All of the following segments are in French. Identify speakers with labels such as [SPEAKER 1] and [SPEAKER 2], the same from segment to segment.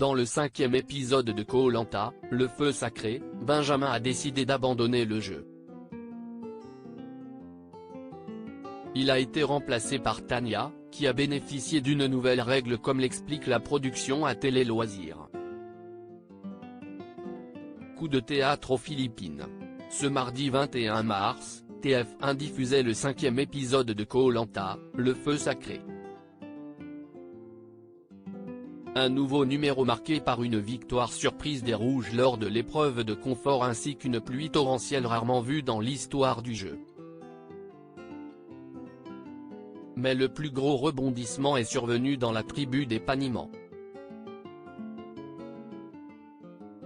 [SPEAKER 1] Dans le 5e épisode de Koh-Lanta, le feu sacré, Benjamin a décidé d'abandonner le jeu. Il a été remplacé par Tania, qui a bénéficié d'une nouvelle règle comme l'explique la production à Télé Loisirs. Coup de théâtre aux Philippines. Ce mardi 21 mars, TF1 diffusait le 5e épisode de Koh-Lanta, le feu sacré. Un nouveau numéro marqué par une victoire surprise des Rouges lors de l'épreuve de confort ainsi qu'une pluie torrentielle rarement vue dans l'histoire du jeu. Mais le plus gros rebondissement est survenu dans la tribu des Panimans.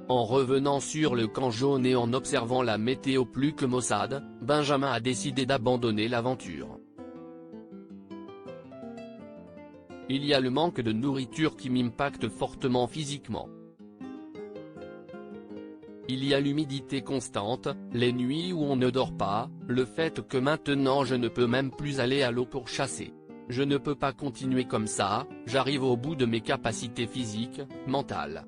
[SPEAKER 1] En revenant sur le camp jaune et en observant la météo plus que maussade, Benjamin a décidé d'abandonner l'aventure. Il y a le manque de nourriture qui m'impacte fortement physiquement. Il y a l'humidité constante, les nuits où on ne dort pas, le fait que maintenant je ne peux même plus aller à l'eau pour chasser. Je ne peux pas continuer comme ça, j'arrive au bout de mes capacités physiques, mentales.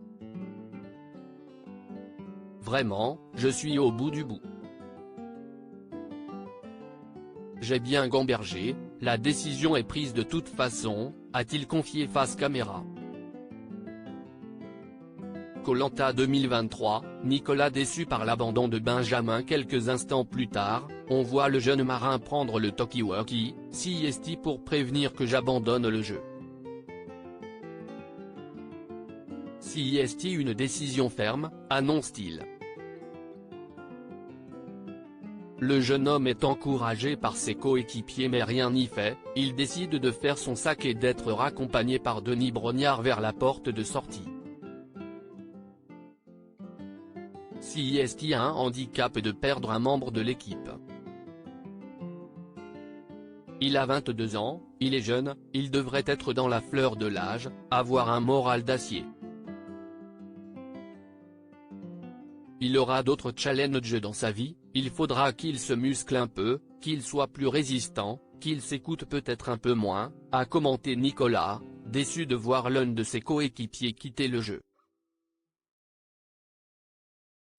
[SPEAKER 1] Vraiment, je suis au bout du bout. J'ai bien gambergé, la décision est prise de toute façon, a-t-il confié face caméra. Koh-Lanta 2023, Nicolas déçu par l'abandon de Benjamin. Quelques instants plus tard, on voit le jeune marin prendre le talkie-walkie, CIST pour prévenir que j'abandonne le jeu. CIST une décision ferme, annonce-t-il. Le jeune homme est encouragé par ses coéquipiers mais rien n'y fait, il décide de faire son sac et d'être raccompagné par Denis Brognard vers la porte de sortie. CIST a un handicap de perdre un membre de l'équipe. Il a 22 ans, il est jeune, il devrait être dans la fleur de l'âge, avoir un moral d'acier. Il aura d'autres challenges dans sa vie, il faudra qu'il se muscle un peu, qu'il soit plus résistant, qu'il s'écoute peut-être un peu moins, a commenté Nicolas, déçu de voir l'un de ses coéquipiers quitter le jeu.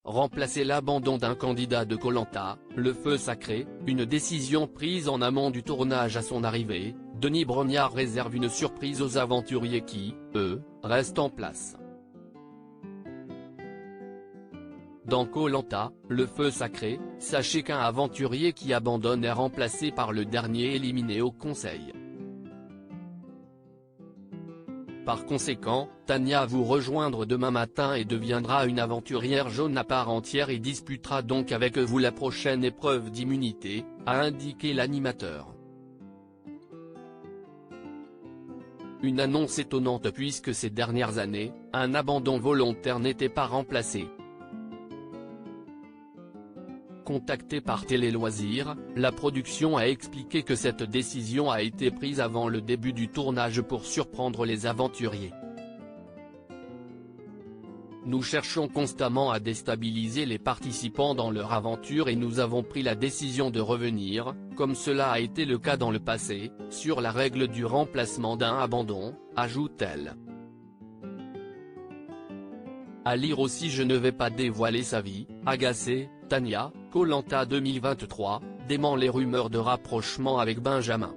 [SPEAKER 1] Remplacer l'abandon d'un candidat de Koh-Lanta, le feu sacré, une décision prise en amont du tournage à son arrivée, Denis Brognard réserve une surprise aux aventuriers qui, eux, restent en place. Dans Koh-Lanta, le feu sacré, sachez qu'un aventurier qui abandonne est remplacé par le dernier éliminé au conseil. Par conséquent, Tania vous rejoindre demain matin et deviendra une aventurière jaune à part entière et disputera donc avec vous la prochaine épreuve d'immunité, a indiqué l'animateur. Une annonce étonnante puisque ces dernières années, un abandon volontaire n'était pas remplacé. Contacté par Télé Loisirs, la production a expliqué que cette décision a été prise avant le début du tournage pour surprendre les aventuriers. Nous cherchons constamment à déstabiliser les participants dans leur aventure et nous avons pris la décision de revenir, comme cela a été le cas dans le passé, sur la règle du remplacement d'un abandon, ajoute-t-elle. À lire aussi je ne vais pas dévoiler sa vie, agacée, Tania, Koh-Lanta 2023, dément les rumeurs de rapprochement avec Benjamin.